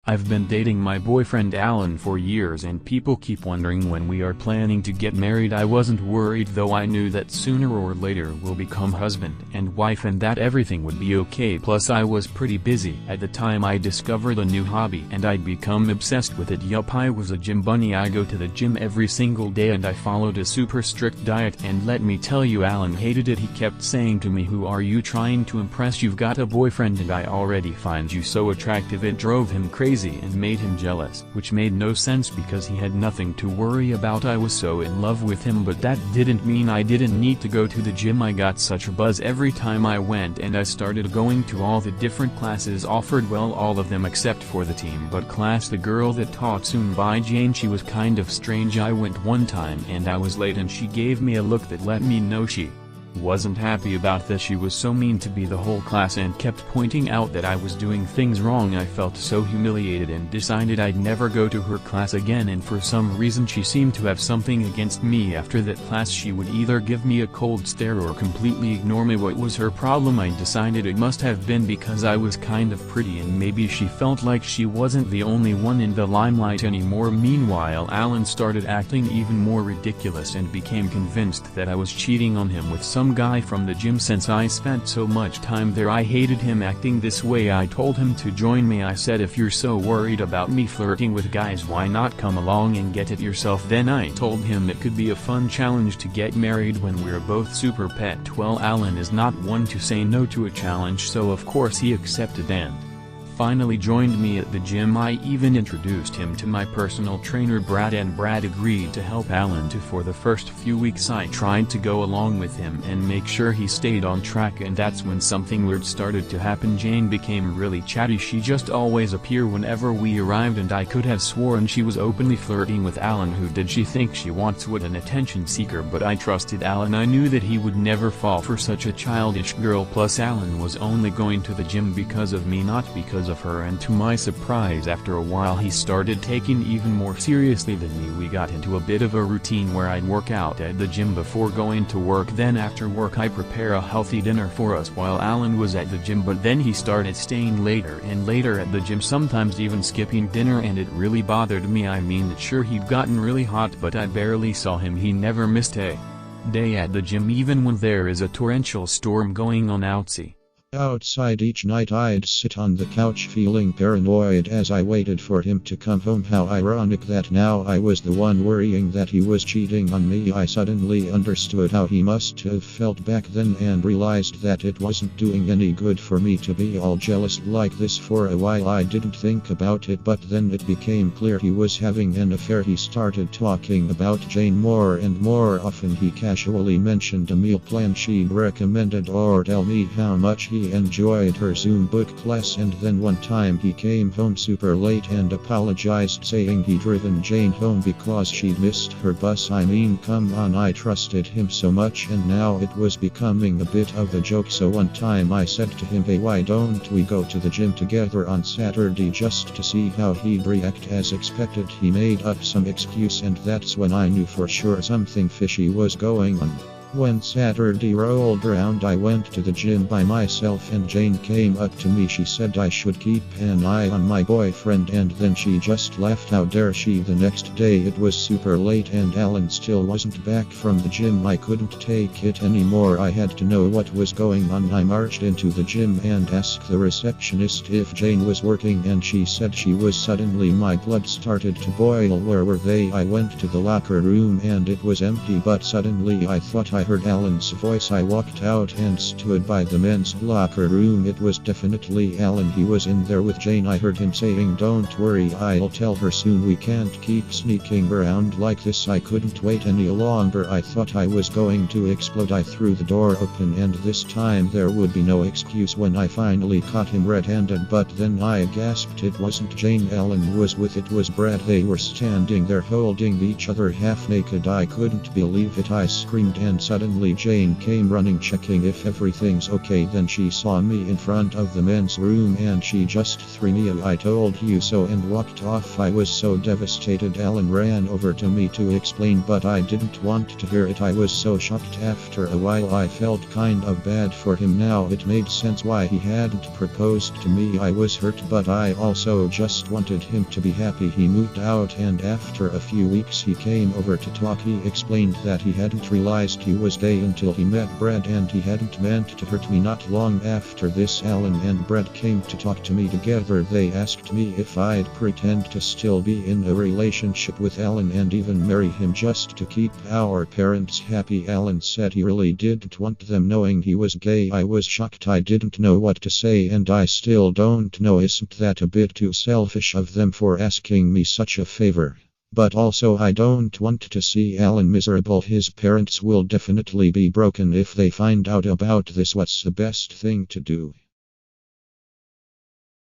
I've been dating my boyfriend Alan for years and people keep wondering when we are planning to get married. I wasn't worried though, I knew that sooner or later we'll become husband and wife and that everything would be okay. Plus I was pretty busy at the time. I discovered a new hobby and I'd become obsessed with it. Yup, I was a gym bunny. I go to the gym every single day and I followed a super strict diet, and let me tell you, Alan hated it. He kept saying to me, "Who are you trying to impress? You've got a boyfriend and I already find you so attractive." It drove him crazy and made him jealous, which made no sense because he had nothing to worry about. I was so in love with him, but that didn't mean I didn't need to go to the gym. I got such a buzz every time I went and I started going to all the different classes offered, well, all of them except for the team but class. The girl that taught soon by Jane, she was kind of strange. I went one time and I was late and she gave me a look that let me know she wasn't happy about this. She was so mean to the whole class and kept pointing out that I was doing things wrong. I felt so humiliated and decided I'd never go to her class again, and for some reason she seemed to have something against me. After that class she would either give me a cold stare or completely ignore me. What was her problem? I decided it must have been because I was kind of pretty and maybe she felt like she wasn't the only one in the limelight anymore. Meanwhile, Alan started acting even more ridiculous and became convinced that I was cheating on him with some guy from the gym. Since I spent so much time there, I hated him acting this way. I told him to join me. I said, "If you're so worried about me flirting with guys, why not come along and get it yourself?" Then I told him it could be a fun challenge to get married when we're both super pet. Well, Alan is not one to say no to a challenge, so of course he accepted and finally joined me at the gym. I even introduced him to my personal trainer Brad, and Brad agreed to help Alan too. For the first few weeks I tried to go along with him and make sure he stayed on track, and that's when something weird started to happen. Jane became really chatty. She just always appeared whenever we arrived and I could have sworn she was openly flirting with Alan. Who did she think she wants? What an attention seeker. But I trusted Alan. I knew that he would never fall for such a childish girl. Plus Alan was only going to the gym because of me, not because of her, and to my surprise after a while he started taking even more seriously than me. We got into a bit of a routine where I'd work out at the gym before going to work, then after work I'd prepare a healthy dinner for us while Alan was at the gym. But then he started staying later and later at the gym, sometimes even skipping dinner, and it really bothered me. I mean, sure, he'd gotten really hot but I barely saw him. He never missed a day at the gym, even when there is a torrential storm going on outside. Outside each night I'd sit on the couch feeling paranoid as I waited for him to come home. How ironic that now I was the one worrying that he was cheating on me. I suddenly understood how he must have felt back then and realized that it wasn't doing any good for me to be all jealous like this. For a while I didn't think about it, but then it became clear he was having an affair. He started talking about Jane more and more often. He casually mentioned a meal plan she'd recommended or tell me how much he enjoyed her Zoom book class, and then one time he came home super late and apologized, saying he'd driven Jane home because she'd missed her bus. I mean, come on, I trusted him so much, and now it was becoming a bit of a joke. So one time I said to him, "Hey, why don't we go to the gym together on Saturday just to see how he'd react?" As expected, he made up some excuse, and that's when I knew for sure something fishy was going on. When Saturday rolled around I went to the gym by myself and Jane came up to me. She said I should keep an eye on my boyfriend, and then she just left. How dare she? The next day it was super late and Alan still wasn't back from the gym. I couldn't take it anymore. I had to know what was going on. I marched into the gym and asked the receptionist if Jane was working, and she said she was. Suddenly my blood started to boil. Where were they? I went to the locker room and it was empty, but suddenly I thought I heard Alan's voice. I walked out and stood by the men's locker room. It was definitely Alan. He was in there with Jane. I heard him saying, "Don't worry, I'll tell her soon. We can't keep sneaking around like this." I couldn't wait any longer. I thought I was going to explode. I threw the door open, and this time there would be no excuse when I finally caught him red-handed. But then I gasped. It wasn't Jane Alan was with. It was Brad. They were standing there holding each other half naked. I couldn't believe it. I screamed and Suddenly Jane came running checking if everything's okay. Then she saw me in front of the men's room and she just threw me a "I told you so" and walked off. I was so devastated. Alan ran over to me to explain, but I didn't want to hear it. I was so shocked. After a while I felt kind of bad for him. Now it made sense why he hadn't proposed to me. I was hurt, but I also just wanted him to be happy. He moved out and after a few weeks he came over to talk. He explained that he hadn't realized he was gay until he met Brad and he hadn't meant to hurt me. Not long after this, Alan and Brad came to talk to me together. They asked me if I'd pretend to still be in a relationship with Alan and even marry him just to keep our parents happy. Alan said he really didn't want them knowing he was gay. I was shocked. I didn't know what to say, and I still don't know. Isn't that a bit too selfish of them for asking me such a favor? But also I don't want to see Alan miserable. His parents will definitely be broken if they find out about this. What's the best thing to do?